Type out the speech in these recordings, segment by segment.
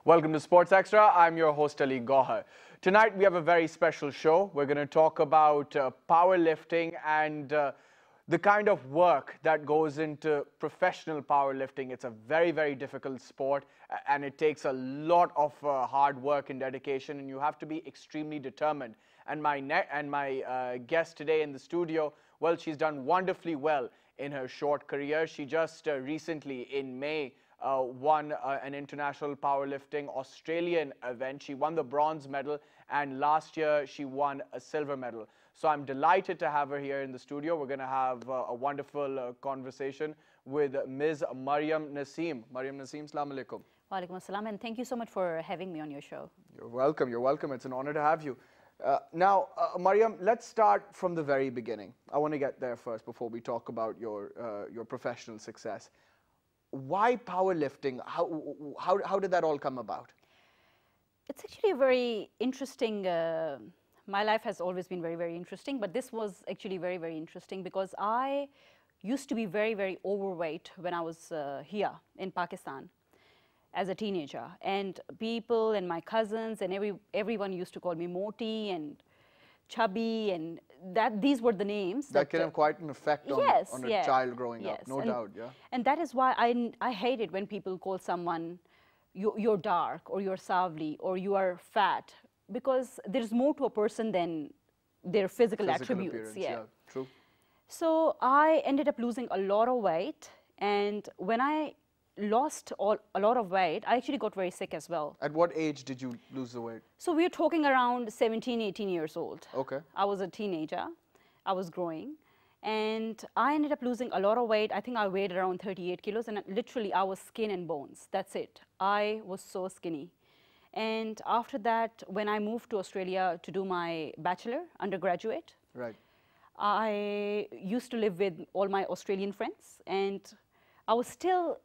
Welcome to Sports Extra. I'm your host Ali Gauhar. Tonight we have a very special show. We're going to talk about powerlifting and the kind of work that goes into professional powerlifting. It's a very, very difficult sport and it takes a lot of hard work and dedication, and you have to be extremely determined. And my guest today in the studio, well, she's done wonderfully well in her short career. She just recently in May won an international powerlifting Australian event. She won the bronze medal, and last year she won a silver medal. So I'm delighted to have her here in the studio. We're going to have a wonderful conversation with Ms. Maryam Nasim. Maryam Nasim, Assalamu alaikum. Wa alaikum assalam, and thank you so much for having me on your show. You're welcome. You're welcome. It's an honor to have you. Now, Maryam, let's start from the very beginning. I want to get there first before we talk about your professional success. Why powerlifting? How did that all come about? It's actually a very interesting, my life has always been very, very interesting, but this was actually very, very interesting because I used to be very, very overweight when I was here in Pakistan as a teenager. And people and my cousins and everyone used to call me Moti and Chubby, and these were the names. That can have quite an effect on, a child growing up, no doubt, yeah. And that is why I hate it when people call someone, you're dark, or you're savly, or you are fat, because there's more to a person than their physical attributes. Yeah, true. So I ended up losing a lot of weight, and when I lost a lot of weight, I actually got very sick as well. At what age did you lose the weight? So we're talking around 17, 18 years old. Okay. I was a teenager. I was growing. And I ended up losing a lot of weight. I think I weighed around 38 kilos, and literally I was skin and bones. That's it. I was so skinny. And after that, when I moved to Australia to do my bachelor, undergraduate, right, I used to live with all my Australian friends, and I was still,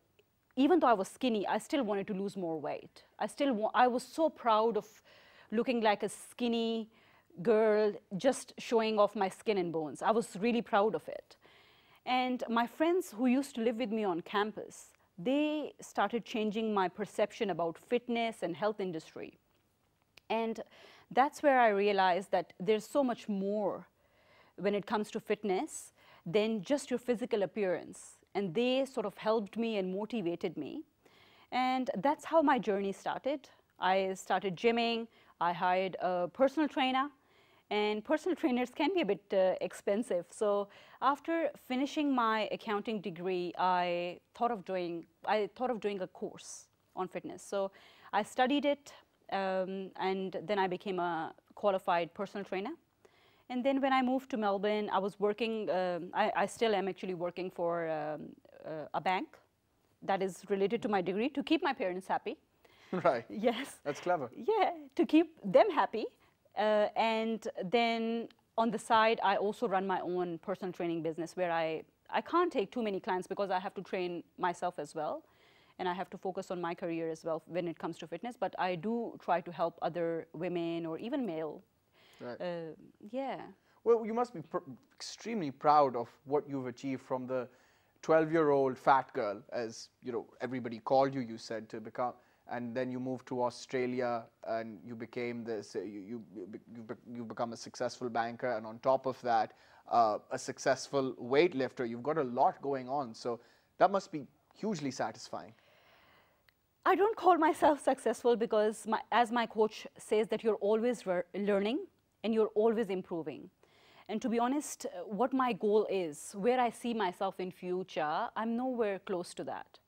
even though I was skinny, I still wanted to lose more weight. I was so proud of looking like a skinny girl, just showing off my skin and bones. I was really proud of it. And my friends who used to live with me on campus, they started changing my perception about fitness and health industry. And that's where I realized that there's so much more when it comes to fitness than just your physical appearance. And they sort of helped me and motivated me. And that's how my journey started. I started gymming. I hired a personal trainer. And personal trainers can be a bit expensive. So after finishing my accounting degree, I thought of doing a course on fitness. So I studied it, and then I became a qualified personal trainer. And then when I moved to Melbourne, I was working, I still am actually working for a bank that is related to my degree to keep my parents happy. Right. Yes. That's clever. Yeah, to keep them happy. And then on the side, I also run my own personal training business where I can't take too many clients because I have to train myself as well. And I have to focus on my career as well when it comes to fitness. But I do try to help other women or even male. Right. Yeah. Well, you must be extremely proud of what you've achieved from the 12-year-old fat girl, as you know, everybody called you, you said, to become, and then you moved to Australia and you became this, you've become a successful banker, and on top of that, a successful weightlifter. You've got a lot going on, so that must be hugely satisfying. I don't call myself successful because, as my coach says, that you're always learning and you're always improving. And to be honest, what my goal is, where I see myself in future, I'm nowhere close to that.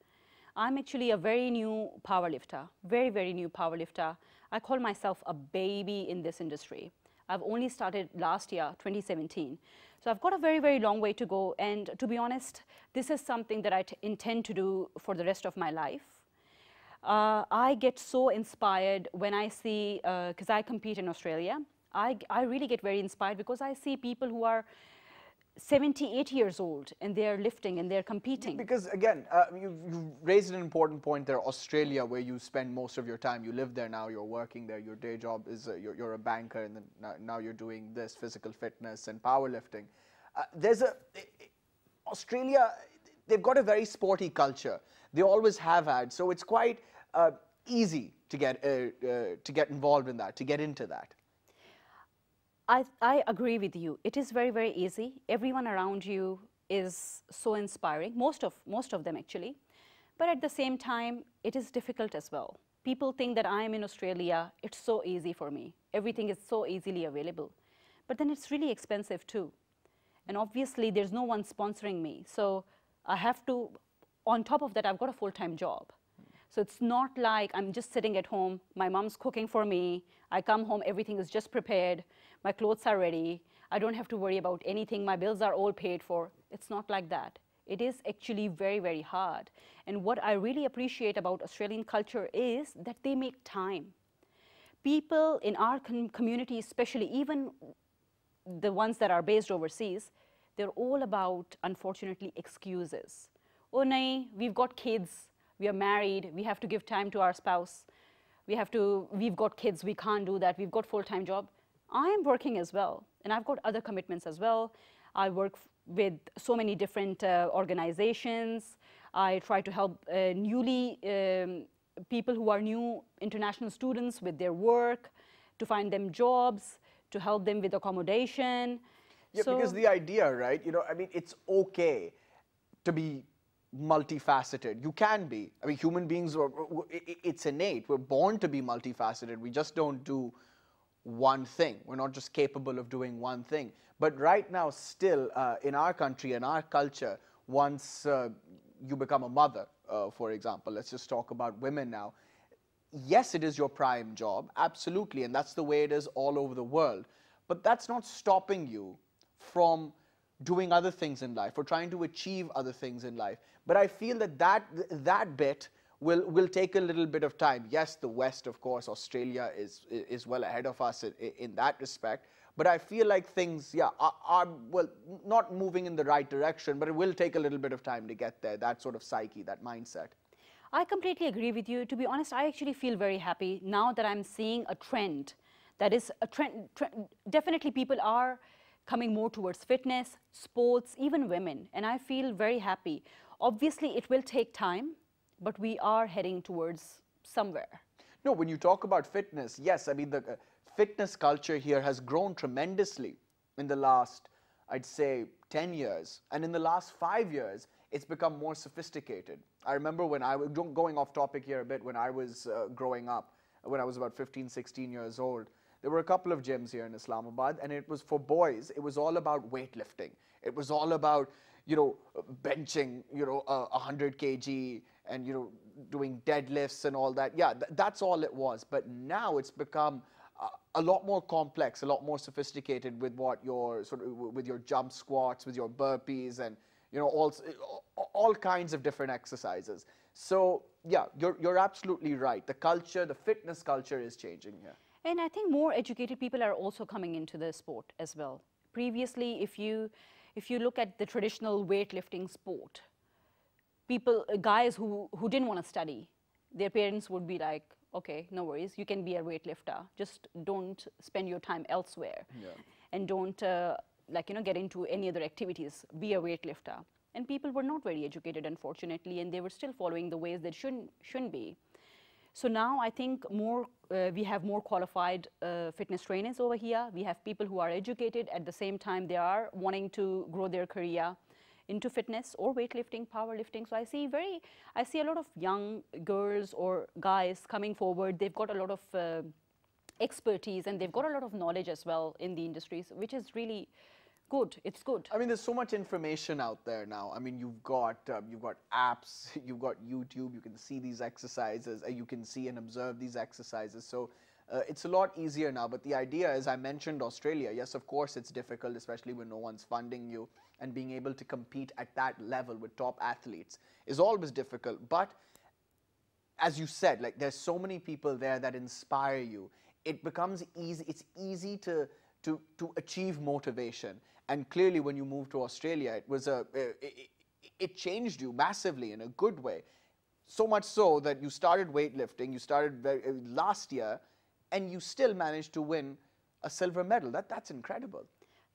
I'm actually a very new powerlifter, very, very new powerlifter. I call myself a baby in this industry. I've only started last year, 2017. So I've got a very, very long way to go. And to be honest, this is something that I intend to do for the rest of my life. I get so inspired when I see, because I compete in Australia, I really get very inspired because I see people who are 78 years old and they're lifting and they're competing. Because again, you've raised an important point there, Australia, where you spend most of your time. You live there now, you're working there, your day job is, you're a banker, and then now you're doing this, physical fitness and powerlifting. Australia, they've got a very sporty culture. They always have had, so it's quite easy to get involved in that, to get into that? I agree with you. It is very, very easy. Everyone around you is so inspiring, most of them actually. But at the same time, it is difficult as well. People think that I am in Australia, it's so easy for me. Everything is so easily available. But then it's really expensive too. And obviously, there's no one sponsoring me. So I have to, on top of that, I've got a full-time job. So it's not like I'm just sitting at home, my mom's cooking for me, I come home, everything is just prepared, my clothes are ready, I don't have to worry about anything, my bills are all paid for. It's not like that. It is actually very, very hard. And what I really appreciate about Australian culture is that they make time. People in our community, especially even the ones that are based overseas, they're all about, unfortunately, excuses. Oh, nahi, we've got kids, we are married, we have to give time to our spouse, we've got kids, we can't do that, we've got full-time job. I am working as well, and I've got other commitments as well. I work with so many different organizations. I try to help people who are new international students with their work, to find them jobs, to help them with accommodation. Yeah, so, because the idea, right, I mean, it's okay to be multifaceted. You can be. I mean, human beings, it's innate. We're born to be multifaceted. We just don't do one thing. We're not just capable of doing one thing. But right now, still, in our country and our culture, once you become a mother, for example, let's just talk about women now. Yes, it is your prime job, absolutely, and that's the way it is all over the world. But that's not stopping you from doing other things in life or trying to achieve other things in life. But I feel that that bit will take a little bit of time. Yes, the West, of course, Australia is well ahead of us in that respect. But I feel like things, yeah, are well, not moving in the right direction, but it will take a little bit of time to get there, that sort of psyche, that mindset. I completely agree with you. To be honest, I actually feel very happy now that I'm seeing a trend. That is a trend. Definitely people are coming more towards fitness, sports, even women, and I feel very happy. Obviously, it will take time, but we are heading towards somewhere. No, when you talk about fitness, yes, I mean, the fitness culture here has grown tremendously in the last, I'd say, 10 years. And in the last 5 years, it's become more sophisticated. I remember when I was, going off topic here a bit, when I was growing up, when I was about 15, 16 years old, there were a couple of gyms here in Islamabad, and it was for boys, it was all about weightlifting. It was all about, benching, 100 kg and, doing deadlifts and all that. Yeah, that's all it was. But now it's become a lot more complex, a lot more sophisticated with what your with your jump squats, with your burpees, and all kinds of different exercises. So yeah, you're absolutely right. The culture, the fitness culture is changing here. And I think more educated people are also coming into the sport as well. Previously, if you look at the traditional weightlifting sport, guys who didn't want to study, their parents would be like, okay, no worries, you can be a weightlifter. Just don't spend your time elsewhere. Yeah. And don't get into any other activities, be a weightlifter. And people were not very educated, unfortunately, and they were still following the ways that shouldn't be. So now I think we have more qualified fitness trainers over here. We have people who are educated. At the same time, they are wanting to grow their career into fitness or weightlifting, powerlifting. So I see a lot of young girls or guys coming forward. They've got a lot of expertise, and they've got a lot of knowledge as well in the industries, which is really good. It's good. I mean, there's so much information out there now. I mean, you've got apps, you've got YouTube. You can see these exercises. You can see and observe these exercises. So it's a lot easier now. But the idea is, I mentioned Australia. Yes, of course, it's difficult, especially when no one's funding you, and being able to compete at that level with top athletes is always difficult. But as you said, like, there's so many people there that inspire you. It becomes easy. It's easy to achieve motivation. And clearly, when you moved to Australia, it changed you massively in a good way. So much so that you started weightlifting, you started last year, and you still managed to win a silver medal. That's incredible.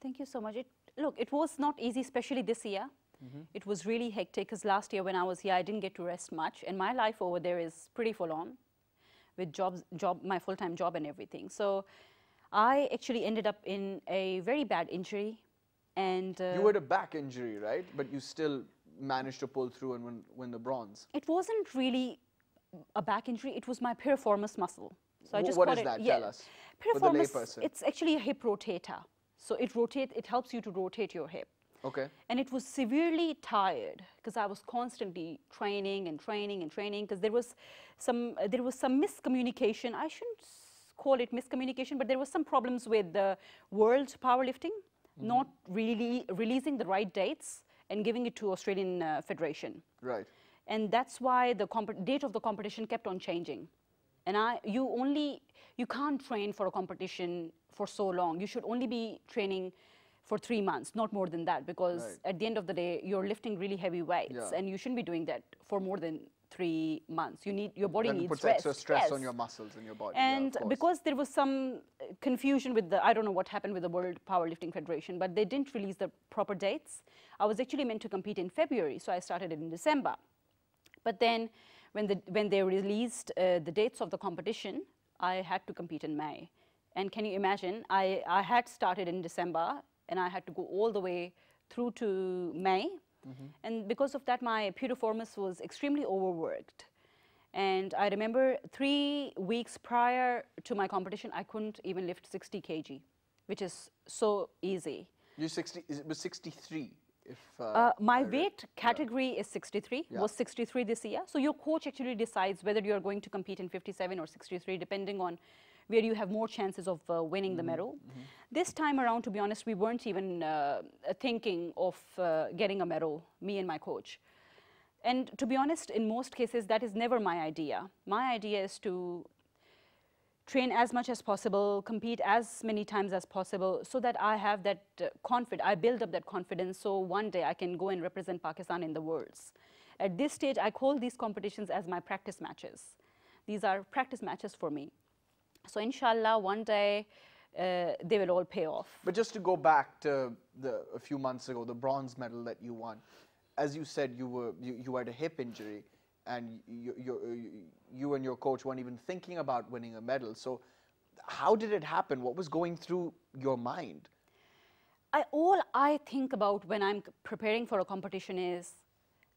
Thank you so much. Look, it was not easy, especially this year. Mm-hmm. It was really hectic, because last year when I was here, I didn't get to rest much, and my life over there is pretty full on. with my full-time job and everything. So I actually ended up in a very bad injury. And you had a back injury, right? But you still managed to pull through and win the bronze. It wasn't really a back injury. It was my piriformis muscle. So I just what is that? Tell us. For the layperson. It's actually a hip rotator. So it helps you to rotate your hip. Okay. And it was severely tired because I was constantly training and training and training because there was some miscommunication. I shouldn't call it miscommunication, but there was some problems with the world powerlifting, not really releasing the right dates and giving it to Australian Federation. Right. And that's why the date of the competition kept on changing. And you can't train for a competition for so long. You should only be training for 3 months, not more than that, because at the end of the day, you're lifting really heavy weights, and you shouldn't be doing that for more than 3 months. Your body needs rest. It puts extra stress on your muscles and your body. And because there was some confusion with I don't know what happened with the World Powerlifting Federation, but they didn't release the proper dates. I was actually meant to compete in February, so I started it in December. But then when they released the dates of the competition, I had to compete in May. And can you imagine, I had started in December, and I had to go all the way through to May. And because of that, my piriformis was extremely overworked. And I remember 3 weeks prior to my competition, I couldn't even lift 60 kg, which is so easy. It was 63? My weight category is 63, was 63 this year. So your coach actually decides whether you're going to compete in 57 or 63, depending on where you have more chances of winning the medal. This time around, to be honest, we weren't even thinking of getting a medal, me and my coach. And to be honest, in most cases, that is never my idea. My idea is to train as much as possible, compete as many times as possible, so that I have that I build up that confidence, so one day I can go and represent Pakistan in the worlds. At this stage, I call these competitions as my practice matches. These are practice matches for me. So inshallah, one day they will all pay off. But just to go back to a few months ago, the bronze medal that you won, as you said, you had a hip injury, and you and your coach weren't even thinking about winning a medal. So how did it happen? What was going through your mind? All I think about when I'm preparing for a competition is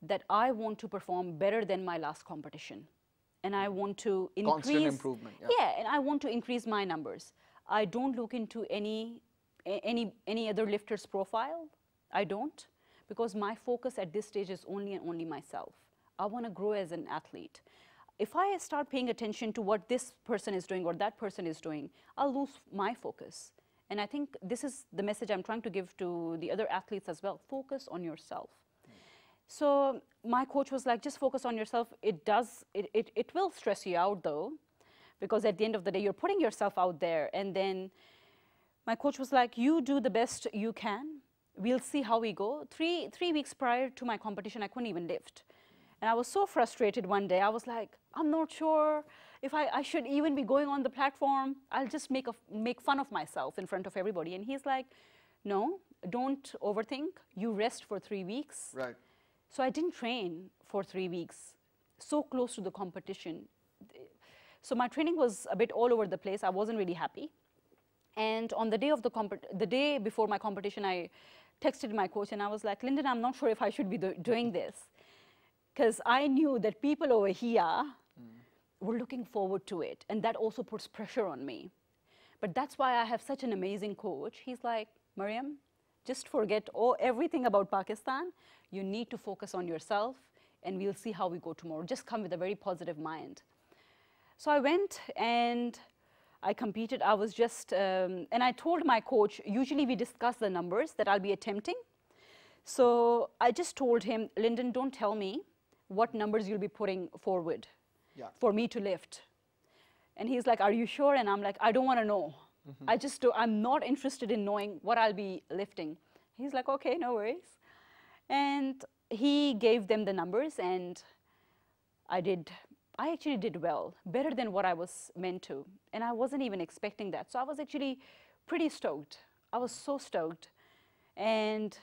that I want to perform better than my last competition. And I want to increase... Constant improvement. Yeah, and I want to increase my numbers. I don't look into any other lifter's profile. I don't, because my focus at this stage is only and only myself. I want to grow as an athlete. If I start paying attention to what this person is doing or that person is doing, I'll lose my focus. And I think this is the message I'm trying to give to the other athletes as well. Focus on yourself. So my coach was like, just focus on yourself. It will stress you out though, because at the end of the day, you're putting yourself out there. And then my coach was like, you do the best you can. We'll see how we go. Three weeks prior to my competition, I couldn't even lift. And I was so frustrated one day. I was like, I'm not sure if I should even be going on the platform. I'll just make fun of myself in front of everybody. And he's like, no, don't overthink. You rest for 3 weeks. Right. So I didn't train for 3 weeks, so close to the competition. So my training was a bit all over the place. I wasn't really happy. And on the day of the day before my competition, I texted my coach and I was like, Lyndon, I'm not sure if I should be doing this. Because I knew that people over here were looking forward to it. And that also puts pressure on me. But that's why I have such an amazing coach. He's like, Maryam, just forget everything about Pakistan. You need to focus on yourself, and we'll see how we go tomorrow. Just come with a very positive mind. So I went and I competed. I was just, and I told my coach, usually we discuss the numbers that I'll be attempting. So I just told him, Lyndon, don't tell me what numbers you'll be putting forward for me to lift. And he's like, are you sure? And I'm like, I don't want to know. I'm not interested in knowing what I'll be lifting. He's like, okay, no worries. And he gave them the numbers, and I actually did well, better than what I was meant to. And I wasn't even expecting that. So I was actually pretty stoked. I was so stoked. And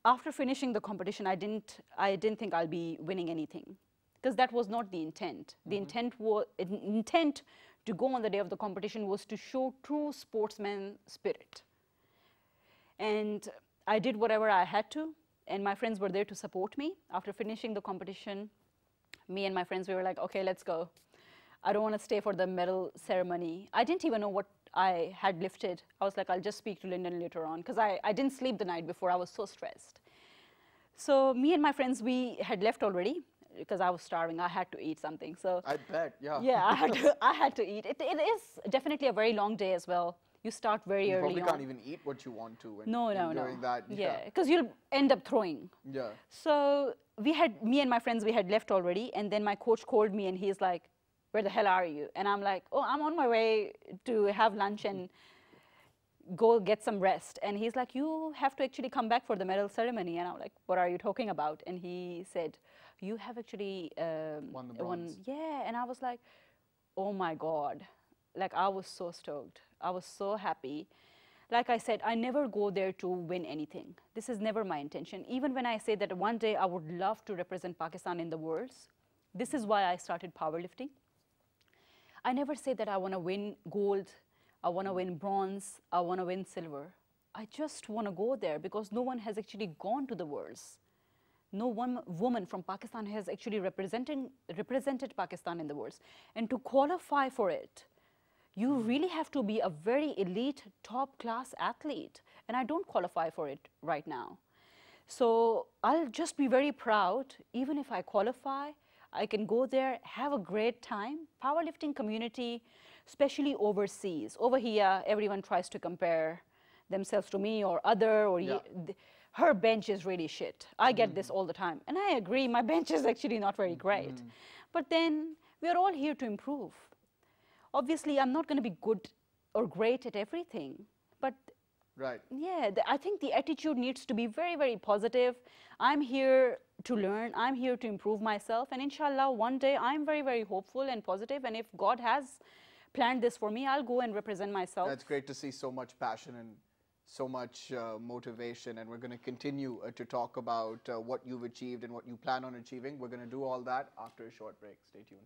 after finishing the competition, I didn't think I'll be winning anything. because that was not the intent. The intent to go on the day of the competition was to show true sportsman spirit. And I did whatever I had to, and my friends were there to support me. After finishing the competition, me and my friends, we were like, okay, let's go. I don't want to stay for the medal ceremony. I didn't even know what I had lifted. I was like, I'll just speak to Lyndon later on, because I didn't sleep the night before. I was so stressed. So me and my friends, we had left already, because I was starving. I had to eat something. So I bet, yeah. Yeah, I had to eat. It is definitely a very long day as well. You start very early on. You probably can't even eat what you want to when doing that. Yeah, because you'll end up throwing. Yeah. So me and my friends, we had left already, and then my coach called me and he's like, where the hell are you? And I'm like, oh, I'm on my way to have lunch and go get some rest. And he's like, you have to actually come back for the medal ceremony. And I'm like, what are you talking about? And he said, you have actually won the bronze. Yeah, and I was like, oh my God. Like, I was so stoked. I was so happy. Like I said, I never go there to win anything. This is never my intention. Even when I say that one day I would love to represent Pakistan in the Worlds, this is why I started powerlifting. I never say that I want to win gold, I want to win bronze, I want to win silver. I just want to go there because no one has actually gone to the Worlds. No one woman from Pakistan has actually represented Pakistan in the Worlds. And to qualify for it, you really have to be a very elite, top-class athlete. And I don't qualify for it right now. So I'll just be very proud, even if I qualify, I can go there, have a great time. Powerlifting community, especially overseas. Over here, everyone tries to compare themselves to me or other, or her bench is really shit. I get this all the time. And I agree, my bench is actually not very great. But then we are all here to improve. Obviously, I'm not going to be good or great at everything, but yeah, I think the attitude needs to be very, very positive. I'm here to learn, I'm here to improve myself, and inshallah, one day I'm very, very hopeful and positive, and if God has planned this for me, I'll go and represent myself. That's great to see so much passion and so much motivation, and we're going to continue to talk about what you've achieved and what you plan on achieving. We're going to do all that after a short break. Stay tuned.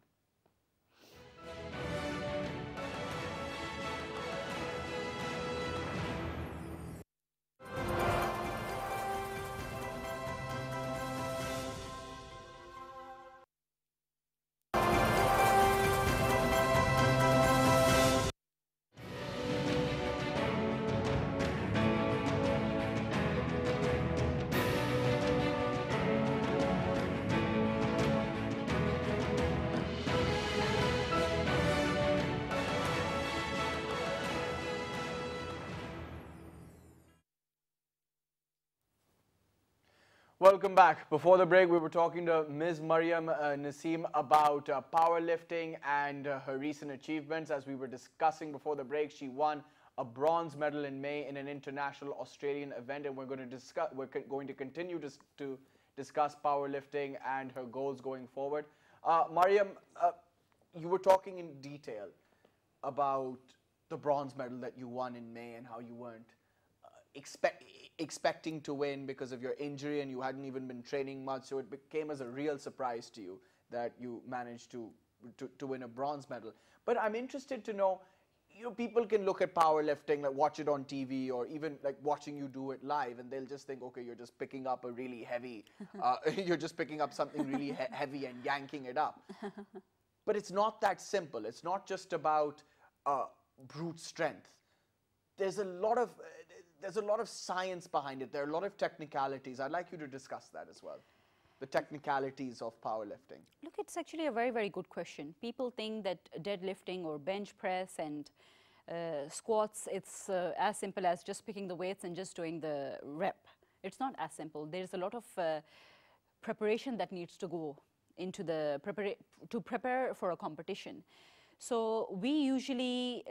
Welcome back. Before the break, we were talking to Ms. Maryam Nasim about powerlifting and her recent achievements. As we were discussing before the break, she won a bronze medal in May in an international Australian event, and we're going to continue to discuss powerlifting and her goals going forward. Maryam, you were talking in detail about the bronze medal that you won in May and how you weren't expecting to win because of your injury and you hadn't even been training much, so it became as a real surprise to you that you managed to win a bronze medal. But I'm interested to know, people can look at powerlifting, like watch it on TV or even like watching you do it live, and they'll just think, okay, you're just picking up a really heavy, you're just picking up something really heavy and yanking it up. But it's not that simple. It's not just about brute strength. There's a lot of science behind it. There are a lot of technicalities. I'd like you to discuss that as well, the technicalities of powerlifting. Look, it's actually a very, very good question. People think that deadlifting or bench press and squats, it's as simple as just picking the weights and just doing the rep. It's not as simple. There's a lot of preparation that needs to go into to prepare for a competition. So we usually,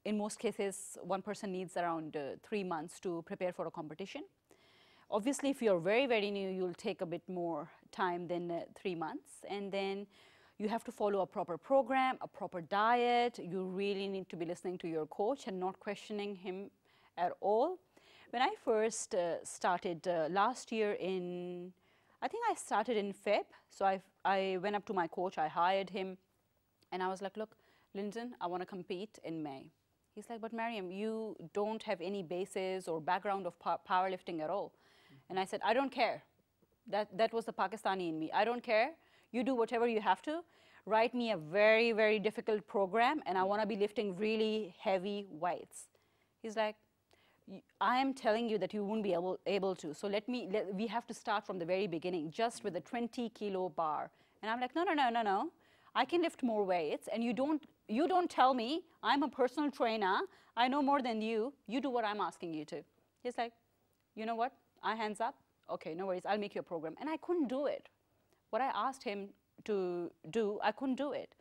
in most cases, one person needs around 3 months to prepare for a competition. Obviously, if you're very, very new, you'll take a bit more time than 3 months. And then you have to follow a proper program, a proper diet. You really need to be listening to your coach and not questioning him at all. When I first started last year in, I think I started in Feb. So I went up to my coach, I hired him, and I was like, look, Lyndon, I want to compete in May. He's like, but Maryam, you don't have any basis or background of powerlifting at all. And I said, I don't care. That was the Pakistani in me. I don't care. You do whatever you have to. Write me a very, very difficult program, and I want to be lifting really heavy weights. He's like, I am telling you that you won't be able to. So we have to start from the very beginning, just with a 20-kilo bar. And I'm like, no. I can lift more weights, and you don't tell me. I'm a personal trainer. I know more than you. You do what I'm asking you to. He's like, you know what? Hands up. Okay, no worries. I'll make you a program. And I couldn't do it. What I asked him to do, I couldn't do it.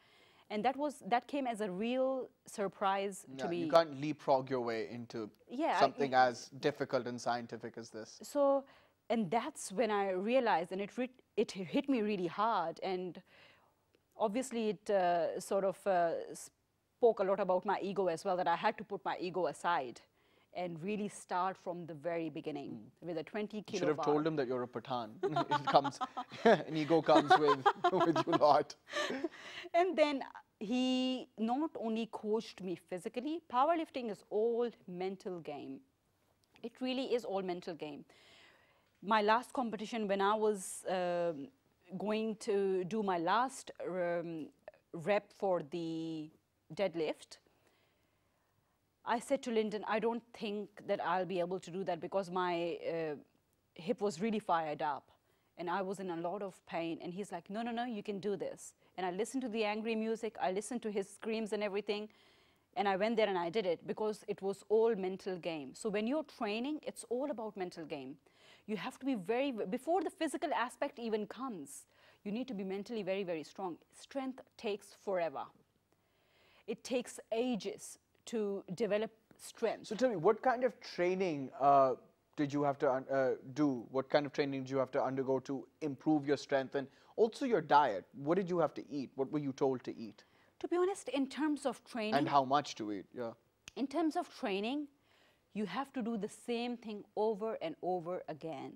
And that came as a real surprise to me. You can't leapfrog your way into something as difficult and scientific as this. So, and that's when I realized, and it hit me really hard. And obviously, it sort of spoke a lot about my ego as well, that I had to put my ego aside and really start from the very beginning with a 20-kilo bar. You should have told him that you're a Pathan. An ego comes with you lot. And then he not only coached me physically, powerlifting is all mental game. It really is all mental game. My last competition, when I was going to do my last rep for the deadlift, I said to Lyndon, I don't think that I'll be able to do that because my hip was really fired up and I was in a lot of pain. And he's like, no, you can do this. And I listened to the angry music, I listened to his screams and everything, and I went there and I did it because it was all mental game. So when you're training, it's all about mental game. You have to be before the physical aspect even comes, you need to be mentally very, very strong. Strength takes forever. It takes ages to develop strength. So tell me, what kind of training did you have to do? What kind of training did you have to undergo to improve your strength, and also your diet? What did you have to eat? What were you told to eat? To be honest, in terms of training... And how much to eat, yeah. In terms of training, you have to do the same thing over and over again.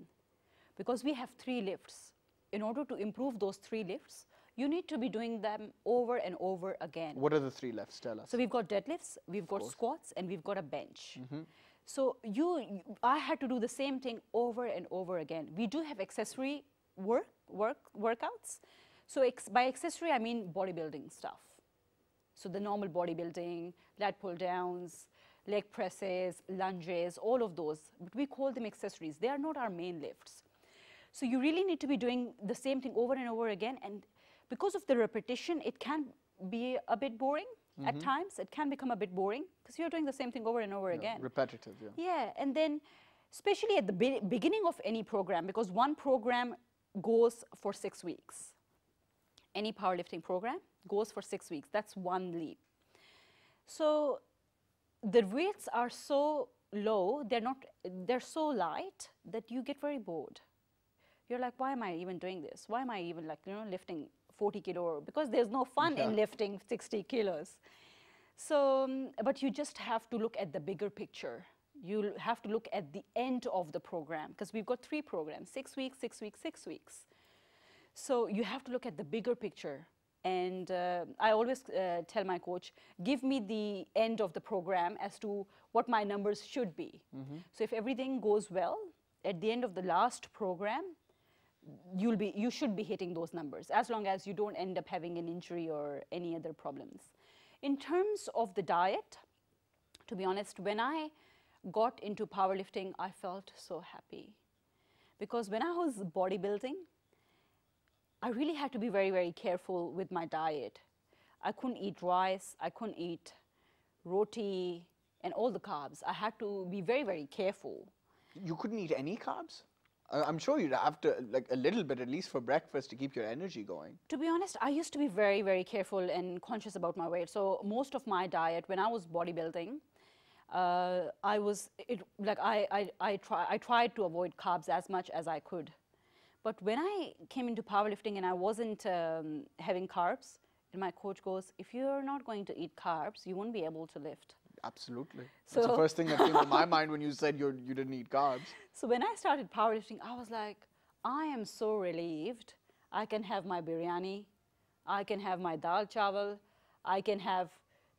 Because we have 3 lifts. In order to improve those 3 lifts, you need to be doing them over and over again. What are the 3 lifts? Tell us. So we've got deadlifts, we've got squats, and we've got a bench. So I had to do the same thing over and over again. We do have accessory workouts. So by accessory, I mean bodybuilding stuff. So the normal bodybuilding, lat pull downs, leg presses, lunges, all of those. But we call them accessories. They are not our main lifts. So you really need to be doing the same thing over and over again. And because of the repetition, it can be a bit boring at times. It can become a bit boring because you're doing the same thing over and over again. Repetitive, yeah. Yeah, and then especially at the beginning of any program, because one program goes for 6 weeks. Any powerlifting program goes for 6 weeks. That's one leap. So the weights are so low, they're so light that you get very bored. You're like, why am I even doing this? Why am I even lifting 40 kilo? Because there's no fun in lifting 60 kilos. So, but you just have to look at the bigger picture. You have to look at the end of the program because we've got 3 programs, 6 weeks, 6 weeks, 6 weeks. So you have to look at the bigger picture. And I always tell my coach, give me the end of the program as to what my numbers should be. So if everything goes well, at the end of the last program, you should be hitting those numbers as long as you don't end up having an injury or any other problems. In terms of the diet, to be honest, when I got into powerlifting, I felt so happy. Because when I was bodybuilding, I really had to be very, very careful with my diet. I couldn't eat rice, I couldn't eat roti and all the carbs. I had to be very, very careful. You couldn't eat any carbs? I'm sure you'd have to, like a little bit at least for breakfast to keep your energy going. To be honest, I used to be very, very careful and conscious about my weight. So most of my diet, when I was bodybuilding, I tried to avoid carbs as much as I could. But when I came into powerlifting and I wasn't having carbs, and my coach goes, if you're not going to eat carbs, you won't be able to lift. Absolutely. That's the first thing that came to my mind when you said you didn't eat carbs. So when I started powerlifting, I was like, I am so relieved. I can have my biryani, I can have my dal chawal, I can have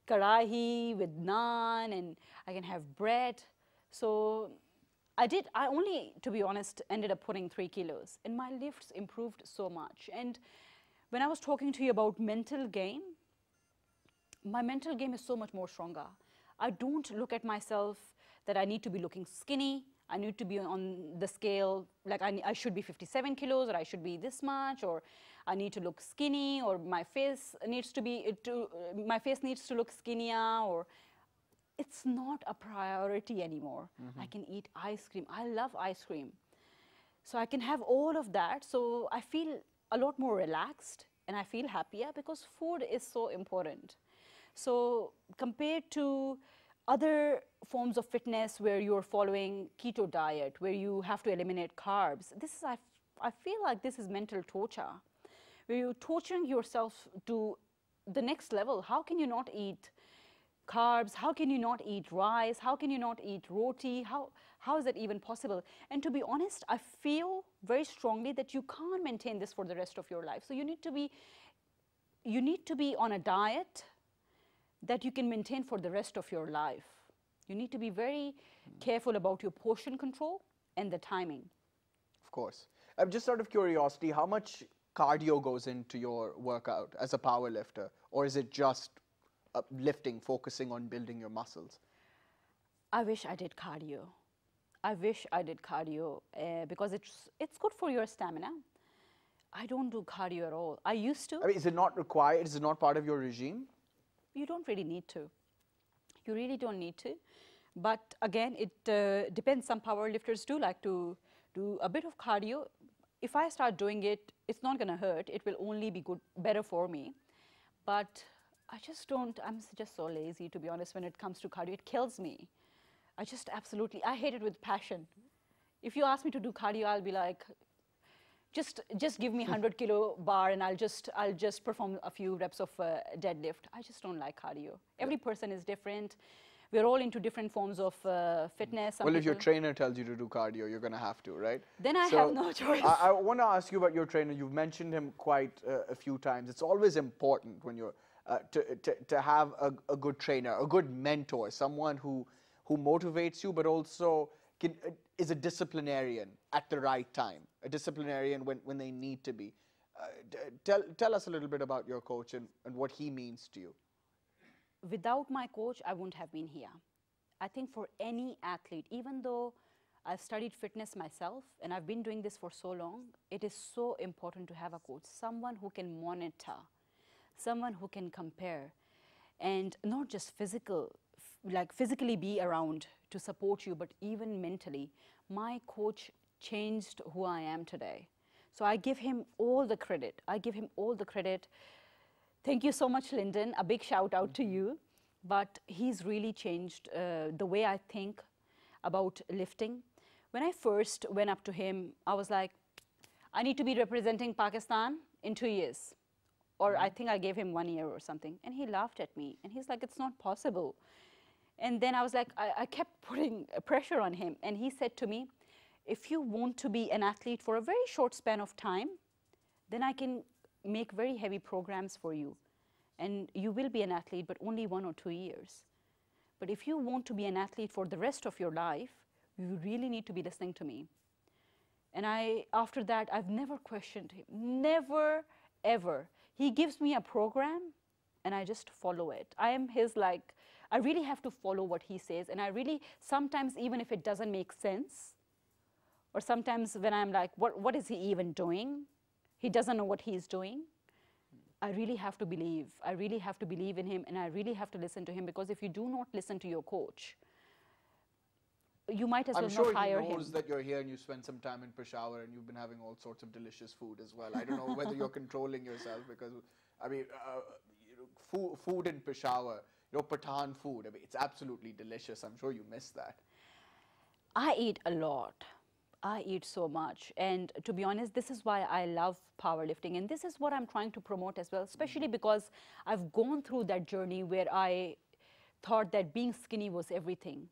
karahi with naan, and I can have bread. So I only, to be honest, ended up putting 3 kilos, and my lifts improved so much. And when I was talking to you about mental game, my mental game is so much more stronger. I don't look at myself that I need to be looking skinny. I need to be on the scale, like I should be 57 kilos, or I should be this much, or I need to look skinny, or my face needs to look skinnier, or it's not a priority anymore. I can eat ice cream. I love ice cream. So I can have all of that. So I feel a lot more relaxed, and I feel happier because food is so important. So compared to other forms of fitness where you're following keto diet, where you have to eliminate carbs, I feel like this is mental torture, where you're torturing yourself to the next level. How can you not eat carbs? How can you not eat rice? How can you not eat roti? How is that even possible? And to be honest, I feel very strongly that you can't maintain this for the rest of your life. So you need to be on a diet that you can maintain for the rest of your life. You need to be very careful about your portion control and the timing. Of course. Just out of curiosity, how much cardio goes into your workout as a power lifter? Or is it just lifting, focusing on building your muscles? I wish I did cardio. I wish I did cardio because it's good for your stamina. I don't do cardio at all. I used to. I mean, is it not required? Is it not part of your regime? You don't really need to. You really don't need to. But again, it depends. Some power lifters do like to do a bit of cardio. If I start doing it, it's not going to hurt. It will only be better for me. But I just don't, I'm just so lazy, to be honest, when it comes to cardio. It kills me. I hate it with passion. If you ask me to do cardio, I'll be like, just give me 100 kilo bar and I'll just perform a few reps of deadlift. I just don't like cardio. Every person is different. We're all into different forms of fitness. Well, if your trainer tells you to do cardio, you're going to have to, right? Then I have no choice. I want to ask you about your trainer. You've mentioned him quite a few times. It's always important when you're to have a good trainer, a good mentor, someone who motivates you, but also is a disciplinarian at the right time, a disciplinarian when they need to be. Tell us a little bit about your coach and what he means to you. Without my coach, I wouldn't have been here. I think for any athlete, even though I've studied fitness myself and I've been doing this for so long, it is so important to have a coach, someone who can monitor, someone who can compare, and not just physically be around to support you, but even mentally. My coach changed who I am today. So I give him all the credit. Thank you so much, Lyndon. A big shout out to you. But he's really changed the way I think about lifting. When I first went up to him, I was like, I need to be representing Pakistan in 2 years. Or I think I gave him 1 year or something. And he laughed at me. And he's like, it's not possible. And then I was like, I kept putting pressure on him. And he said to me, if you want to be an athlete for a very short span of time, then I can make very heavy programs for you. And you will be an athlete, but only 1 or 2 years. But if you want to be an athlete for the rest of your life, you really need to be listening to me. And after that, I've never questioned him. Never, ever. He gives me a program, and I just follow it. I am his, like, I really have to follow what he says. And I really, sometimes even if it doesn't make sense, or sometimes when I'm like, what is he even doing? He doesn't know what he's doing. I really have to believe. I really have to believe in him, and I really have to listen to him, because if you do not listen to your coach, you might as well not hire him. I'm sure he knows that you're here and you spend some time in Peshawar and you've been having all sorts of delicious food as well. I don't know whether you're controlling yourself, because, I mean, food in Peshawar, Pathan food, I mean, it's absolutely delicious. I'm sure you miss that. I eat a lot. I eat so much. And to be honest, this is why I love powerlifting. And this is what I'm trying to promote as well, especially because I've gone through that journey where I thought that being skinny was everything.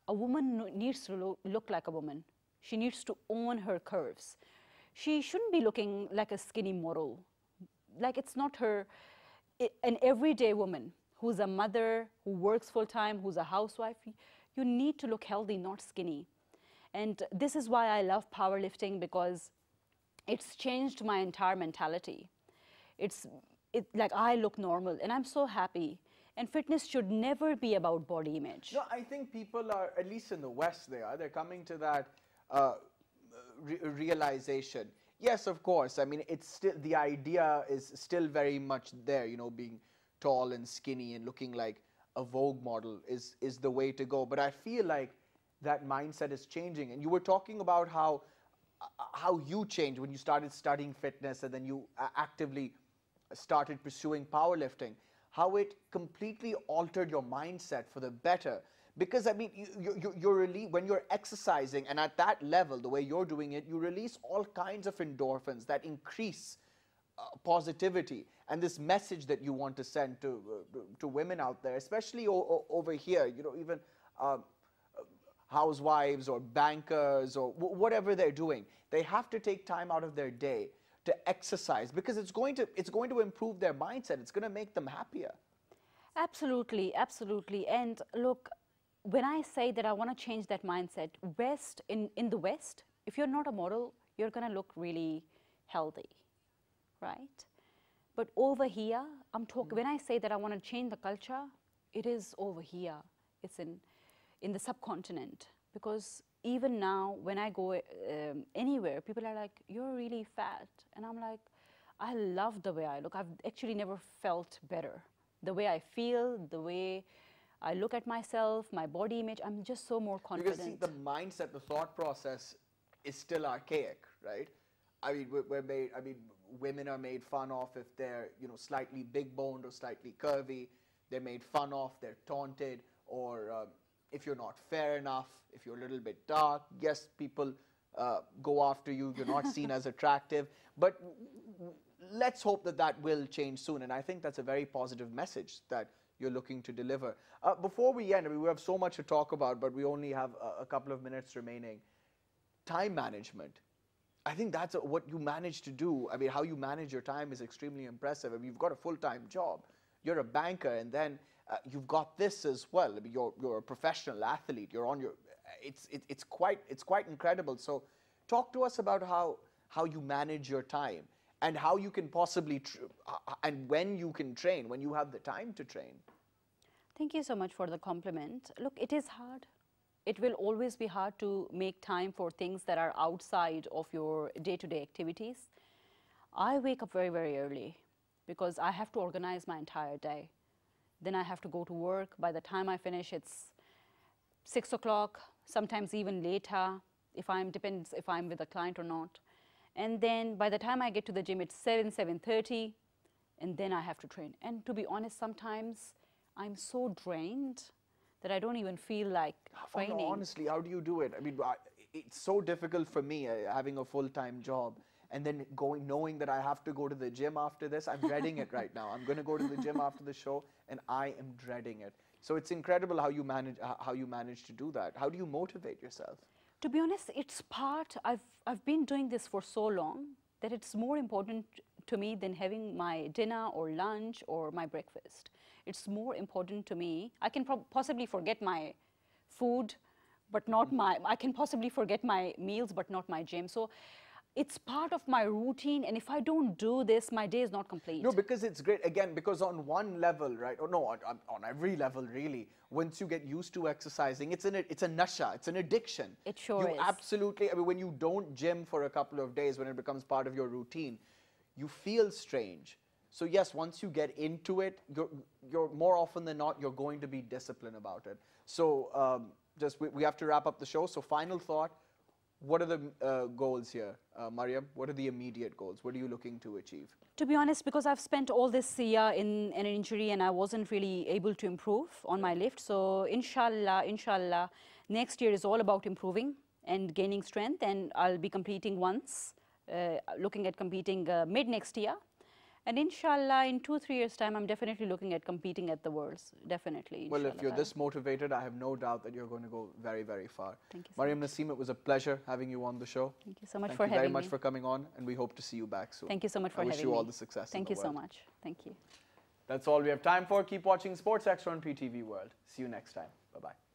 A woman needs to look like a woman. She needs to own her curves. she shouldn't be looking like a skinny model. Like, it's not her, an everyday woman who's a mother, who works full time, who's a housewife. You need to look healthy, not skinny. And this is why I love powerlifting, because it's changed my entire mentality. It's like I look normal and I'm so happy. And fitness should never be about body image. No, I think people are, at least in the West they're coming to that realization. Yes, of course, I mean, it's still, the idea is still very much there, you know, being tall and skinny and looking like a Vogue model is the way to go. But I feel like that mindset is changing. And you were talking about how you changed when you started studying fitness and then you actively started pursuing powerlifting, how it completely altered your mindset for the better. Because, I mean, when you're exercising and at that level, the way you're doing it, you release all kinds of endorphins that increase positivity. And this message that you want to send to women out there, especially over here, you know, even housewives or bankers or whatever they're doing, they have to take time out of their day to exercise, because it's going to improve their mindset. It's going to make them happier. Absolutely, absolutely. And look, when I say that I want to change that mindset, in the West, if you're not a model, you're going to look really healthy, right? But over here, when I say that I want to change the culture, it is over here. It's in the subcontinent. Because even now, when I go anywhere, people are like, you're really fat. And I'm like, I love the way I look. I've actually never felt better. The way I feel, the way I look at myself, my body image, I'm just so more confident. Because see, the mindset, the thought process is still archaic, right? I mean, women are made fun of if they're, you know, slightly big boned or slightly curvy. They're made fun of, they're taunted, or if you're not fair enough, if you're a little bit dark, yes, people go after you, you're not seen as attractive. But let's hope that that will change soon. And I think that's a very positive message that you're looking to deliver. Before we end, I mean, we have so much to talk about, but we only have a couple of minutes remaining. Time management. I think that's what you manage to do. I mean, how you manage your time is extremely impressive. I mean, you've got a full-time job. You're a banker, and then you've got this as well. I mean, you're a professional athlete. You're on your. It's quite incredible. So, talk to us about how you manage your time and how you can possibly and when you can train, when you have the time to train. Thank you so much for the compliment. Look, it is hard. It will always be hard to make time for things that are outside of your day-to-day activities. I wake up very, very early because I have to organize my entire day. Then I have to go to work. By the time I finish, it's 6 o'clock, sometimes even later, depends if I'm with a client or not. And then by the time I get to the gym, it's 7:30, and then I have to train. And to be honest, sometimes I'm so drained that I don't even feel like training. Oh, no, honestly, how do you do it? I mean, it's so difficult for me having a full-time job and then knowing that I have to go to the gym after this. I'm dreading it right now. I'm going to go to the gym after the show, and I am dreading it. So it's incredible how you manage to do that. How do you motivate yourself? To be honest, it's part. I've been doing this for so long that it's more important to me than having my dinner or lunch or my breakfast. It's more important to me. I can possibly forget my food, but not I can possibly forget my meals, but not my gym. So it's part of my routine, and if I don't do this, my day is not complete. No, because it's great, again, because on one level, right, or no, on every level, really, once you get used to exercising, it's a nasha, it's an addiction. It sure is. You absolutely, I mean, when you don't gym for a couple of days, when it becomes part of your routine, you feel strange. So yes, once you get into it, you're more often than not, you're going to be disciplined about it. So we have to wrap up the show. So final thought, what are the goals here, Maryam? What are the immediate goals? What are you looking to achieve? To be honest, because I've spent all this year in an injury and I wasn't really able to improve on my lift. So inshallah, next year is all about improving and gaining strength, and I'll be competing once, looking at competing mid next year. And inshallah, in 2-3 years' time, I'm definitely looking at competing at the Worlds. Definitely. Well, if inshallah you're ta'ala. this motivated, I have no doubt that you're going to go very, very far. Thank you so Maryam much. Nasim, it was a pleasure having you on the show. Thank you so much Thank for you having very much me. for coming on, and we hope to see you back soon. Thank you so much for I having me. wish you all the success in Thank the you so world. much. Thank you. That's all we have time for. Keep watching Sports Extra on PTV World. See you next time. Bye-bye.